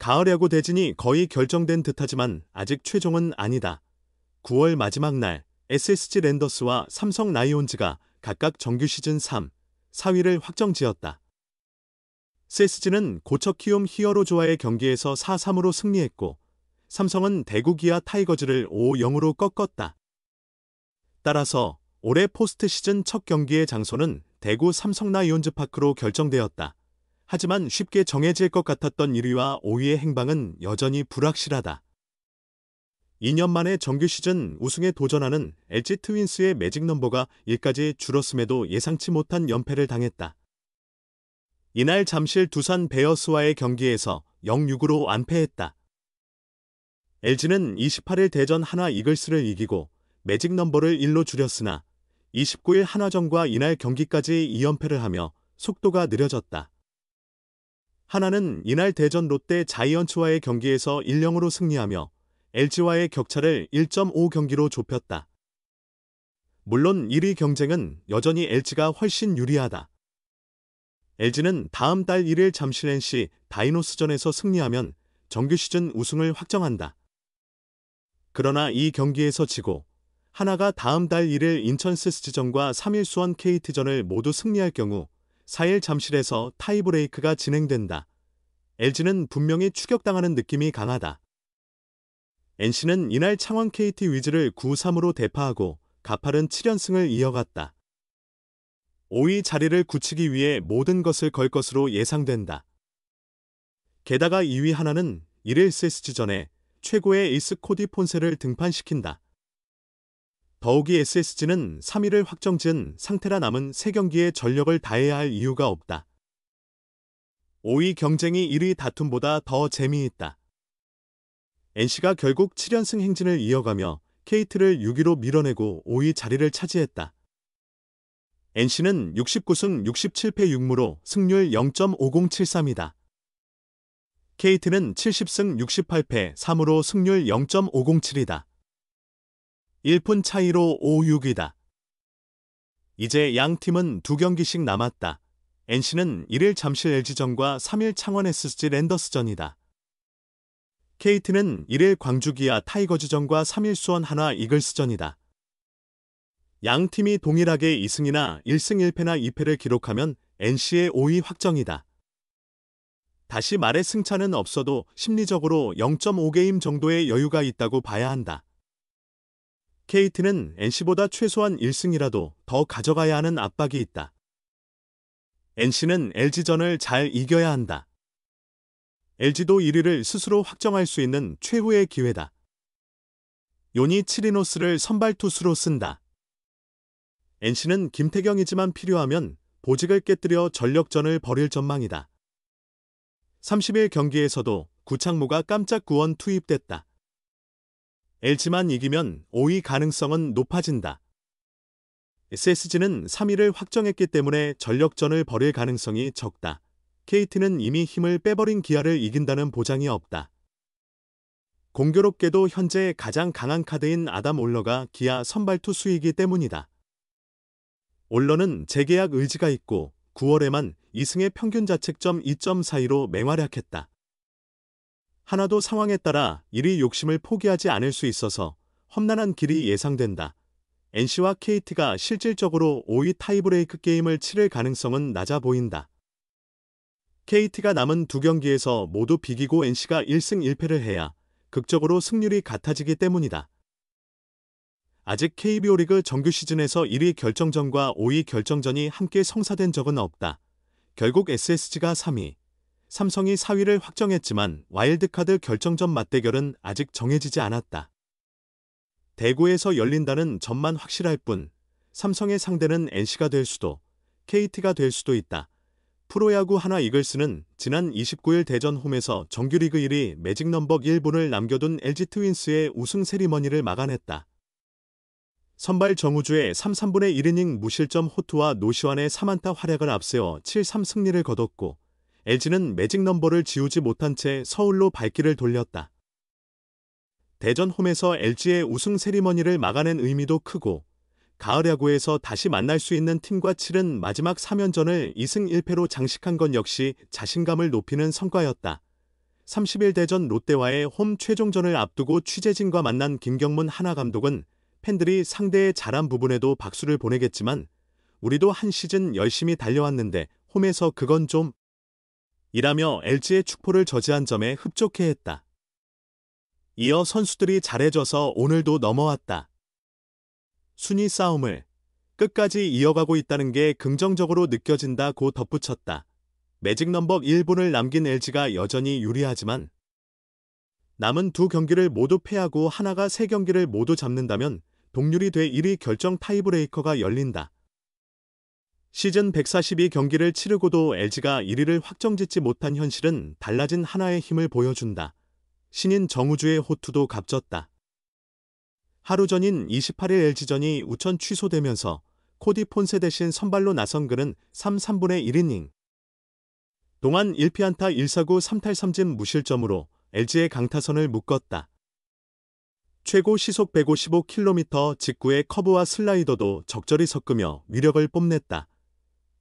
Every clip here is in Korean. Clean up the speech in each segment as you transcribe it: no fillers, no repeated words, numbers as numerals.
가을 야구 대진이 거의 결정된 듯하지만 아직 최종은 아니다. 9월 마지막 날 SSG 랜더스와 삼성 라이온즈가 각각 정규 시즌 3, 4위를 확정지었다. SSG는 고척 키움 히어로즈와의 경기에서 4-3으로 승리했고 삼성은 대구 기아 타이거즈를 5-0으로 꺾었다. 따라서 올해 포스트 시즌 첫 경기의 장소는 대구 삼성 라이온즈 파크로 결정되었다. 하지만 쉽게 정해질 것 같았던 1위와 5위의 행방은 여전히 불확실하다. 2년 만에 정규 시즌 우승에 도전하는 LG 트윈스의 매직 넘버가 1까지 줄었음에도 예상치 못한 연패를 당했다. 이날 잠실 두산 베어스와의 경기에서 0-6으로 완패했다. LG는 28일 대전 한화 이글스를 이기고 매직 넘버를 1로 줄였으나 29일 한화전과 이날 경기까지 2연패를 하며 속도가 느려졌다. 하나는 이날 대전 롯데 자이언츠와의 경기에서 1-0으로 승리하며 LG와의 격차를 1.5경기로 좁혔다. 물론 1위 경쟁은 여전히 LG가 훨씬 유리하다. LG는 다음 달 1일 잠실 NC 다이노스전에서 승리하면 정규 시즌 우승을 확정한다. 그러나 이 경기에서 지고 하나가 다음 달 1일 인천 SSG전과 3일 수원 KT전을 모두 승리할 경우 4일 잠실에서 타이브레이크가 진행된다. LG는 분명히 추격당하는 느낌이 강하다. NC는 이날 창원 KT 위즈를 9-3으로 대파하고 가파른 7연승을 이어갔다. 5위 자리를 굳히기 위해 모든 것을 걸 것으로 예상된다. 게다가 2위 하나는 1일 SSG전에 최고의 에이스 코디 폰세를 등판시킨다. 더욱이 SSG는 3위를 확정지은 상태라 남은 3경기에 전력을 다해야 할 이유가 없다. 5위 경쟁이 1위 다툼보다 더 재미있다. NC가 결국 7연승 행진을 이어가며 KT를 6위로 밀어내고 5위 자리를 차지했다. NC는 69승 67패 6무로 승률 0.5073이다. KT는 70승 68패 3무로 승률 0.507이다. 1푼 차이로 5-6이다. 이제 양 팀은 2경기씩 남았다. NC는 1일 잠실 LG전과 3일 창원 SSG 랜더스전이다. KT는 1일 광주 기아 타이거즈전과 3일 수원 한화 이글스전이다. 양 팀이 동일하게 2승이나 1승 1패나 2패를 기록하면 NC의 5위 확정이다. 다시 말해 승차는 없어도 심리적으로 0.5게임 정도의 여유가 있다고 봐야 한다. KT는 NC보다 최소한 1승이라도 더 가져가야 하는 압박이 있다. NC는 LG전을 잘 이겨야 한다. LG도 1위를 스스로 확정할 수 있는 최후의 기회다. 요니 치리노스를 선발 투수로 쓴다. NC는 김태경이지만 필요하면 보직을 깨뜨려 전력전을 벌일 전망이다. 30일 경기에서도 구창모가 깜짝 구원 투입됐다. LG만 이기면 5위 가능성은 높아진다. SSG는 3위를 확정했기 때문에 전력전을 벌일 가능성이 적다. KT는 이미 힘을 빼버린 기아를 이긴다는 보장이 없다. 공교롭게도 현재 가장 강한 카드인 아담 올러가 기아 선발 투수이기 때문이다. 올러는 재계약 의지가 있고 9월에만 2승의 평균 자책점 2.42로 맹활약했다. 하나도 상황에 따라 1위 욕심을 포기하지 않을 수 있어서 험난한 길이 예상된다. NC와 KT가 실질적으로 5위 타이브레이크 게임을 치를 가능성은 낮아 보인다. KT가 남은 2경기에서 모두 비기고 NC가 1승 1패를 해야 극적으로 승률이 같아지기 때문이다. 아직 KBO 리그 정규 시즌에서 1위 결정전과 5위 결정전이 함께 성사된 적은 없다. 결국 SSG가 3위, 삼성이 4위를 확정했지만 와일드카드 결정전 맞대결은 아직 정해지지 않았다. 대구에서 열린다는 점만 확실할 뿐 삼성의 상대는 NC가 될 수도 KT가 될 수도 있다. 프로야구 한화 이글스는 지난 29일 대전 홈에서 정규리그 1위 매직 넘버 1분을 남겨둔 LG 트윈스의 우승 세리머니를 막아냈다. 선발 정우주의 3/3분의 1이닝 무실점 호투와 노시환의 3안타 활약을 앞세워 7-3 승리를 거뒀고 LG는 매직 넘버를 지우지 못한 채 서울로 발길을 돌렸다. 대전 홈에서 LG의 우승 세리머니를 막아낸 의미도 크고 가을 야구에서 다시 만날 수 있는 팀과 치른 마지막 3연전을 2승 1패로 장식한 건 역시 자신감을 높이는 성과였다. 30일 대전 롯데와의 홈 최종전을 앞두고 취재진과 만난 김경문 하나 감독은 팬들이 상대의 잘한 부분에도 박수를 보내겠지만 우리도 한 시즌 열심히 달려왔는데 홈에서 그건 좀 이라며 LG의 축포를 저지한 점에 흡족해했다. 이어 선수들이 잘해줘서 오늘도 넘어왔다. 순위 싸움을 끝까지 이어가고 있다는 게 긍정적으로 느껴진다고 덧붙였다. 매직 넘버 1분을 남긴 LG가 여전히 유리하지만 남은 두 경기를 모두 패하고 하나가 세 경기를 모두 잡는다면 동률이 돼 1위 결정 타이브레이커가 열린다. 시즌 142경기를 치르고도 LG가 1위를 확정짓지 못한 현실은 달라진 하나의 힘을 보여준다. 신인 정우주의 호투도 값졌다. 하루 전인 28일 LG전이 우천 취소되면서 코디 폰세 대신 선발로 나선 그는 3/3분의 1이닝 동안 1피안타 1사구 3탈 3진 무실점으로 LG의 강타선을 묶었다. 최고 시속 155km 직구의 커브와 슬라이더도 적절히 섞으며 위력을 뽐냈다.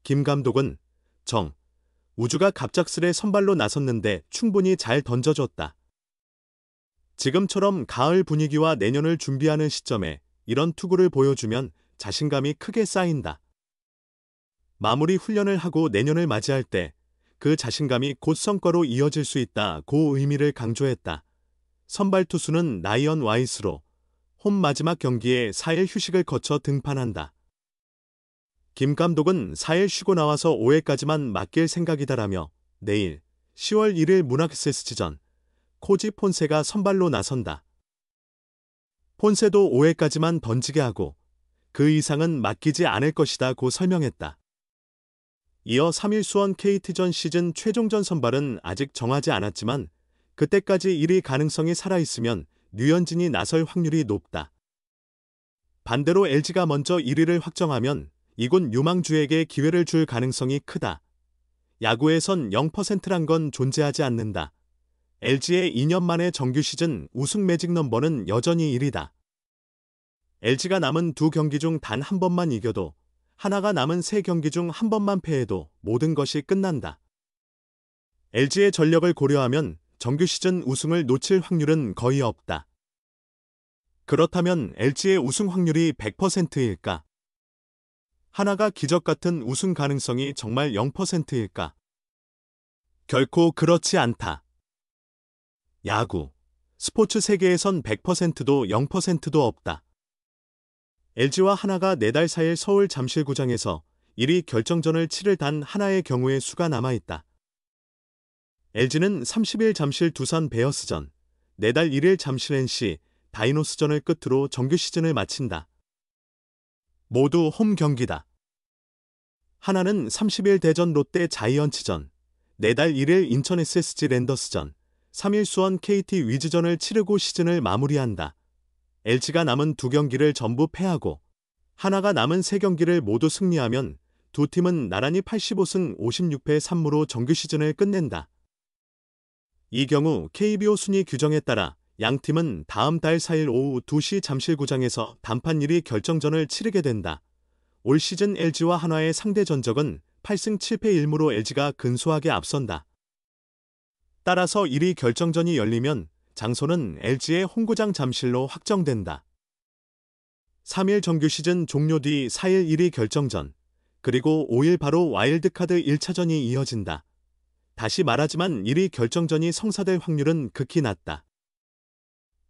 김 감독은 우주가 갑작스레 선발로 나섰는데 충분히 잘 던져줬다. 지금처럼 가을 분위기와 내년을 준비하는 시점에 이런 투구를 보여주면 자신감이 크게 쌓인다. 마무리 훈련을 하고 내년을 맞이할 때 그 자신감이 곧 성과로 이어질 수 있다고 의미를 강조했다. 선발 투수는 라이언 와이스로 홈 마지막 경기에 4일 휴식을 거쳐 등판한다. 김 감독은 4일 쉬고 나와서 5회까지만 맡길 생각이다라며 내일 10월 1일 문학SSG전 코지 폰세가 선발로 나선다. 폰세도 5회까지만 던지게 하고 그 이상은 맡기지 않을 것이다고 설명했다. 이어 3일 수원 KT전 시즌 최종전 선발은 아직 정하지 않았지만 그때까지 1위 가능성이 살아있으면 류현진이 나설 확률이 높다. 반대로 LG가 먼저 1위를 확정하면 이군 유망주에게 기회를 줄 가능성이 크다. 야구에선 0%란 건 존재하지 않는다. LG의 2년 만의 정규 시즌 우승 매직 넘버는 여전히 1위다. LG가 남은 두 경기 중 단 한 번만 이겨도 하나가 남은 세 경기 중 한 번만 패해도 모든 것이 끝난다. LG의 전력을 고려하면 정규 시즌 우승을 놓칠 확률은 거의 없다. 그렇다면 LG의 우승 확률이 100%일까? 하나가 기적 같은 우승 가능성이 정말 0%일까? 결코 그렇지 않다. 야구, 스포츠 세계에선 100%도 0%도 없다. LG와 하나가 4달 4일 서울 잠실구장에서 1위 결정전을 치를 단 하나의 경우의 수가 남아있다. LG는 30일 잠실 두산 베어스전, 4달 1일 잠실 NC 다이노스전을 끝으로 정규 시즌을 마친다. 모두 홈 경기다. 하나는 30일 대전 롯데 자이언츠전, 4달 1일 인천 SSG 랜더스전, 3일 수원 KT 위즈전을 치르고 시즌을 마무리한다. LG가 남은 두 경기를 전부 패하고 하나가 남은 세 경기를 모두 승리하면 두 팀은 나란히 85승 56패 3무로 정규 시즌을 끝낸다. 이 경우 KBO 순위 규정에 따라 양 팀은 다음 달 4일 오후 2시 잠실구장에서 단판 1위 결정전을 치르게 된다. 올 시즌 LG와 한화의 상대 전적은 8승 7패 1무로 LG가 근소하게 앞선다. 따라서 1위 결정전이 열리면 장소는 LG의 홈구장 잠실로 확정된다. 3일 정규 시즌 종료 뒤 4일 1위 결정전, 그리고 5일 바로 와일드카드 1차전이 이어진다. 다시 말하지만 1위 결정전이 성사될 확률은 극히 낮다.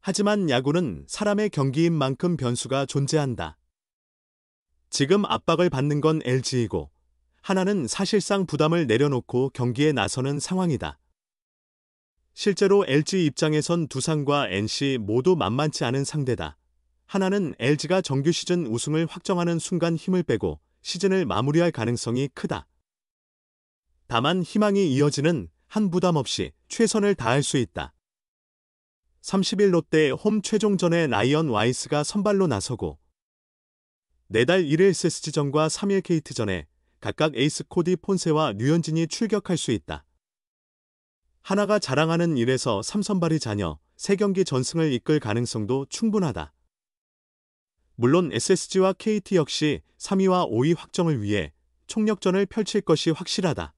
하지만 야구는 사람의 경기인 만큼 변수가 존재한다. 지금 압박을 받는 건 LG이고 하나는 사실상 부담을 내려놓고 경기에 나서는 상황이다. 실제로 LG 입장에선 두산과 NC 모두 만만치 않은 상대다. 하나는 LG가 정규 시즌 우승을 확정하는 순간 힘을 빼고 시즌을 마무리할 가능성이 크다. 다만 희망이 이어지는 한 부담 없이 최선을 다할 수 있다. 30일 롯데 홈 최종전에 라이언 와이스가 선발로 나서고 4달 1일 SSG전과 3일 KT전에 각각 에이스 코디 폰세와 류현진이 출격할 수 있다. 하나가 자랑하는 1에서 3선발이 자녀 3경기 전승을 이끌 가능성도 충분하다. 물론 SSG와 KT 역시 3위와 5위 확정을 위해 총력전을 펼칠 것이 확실하다.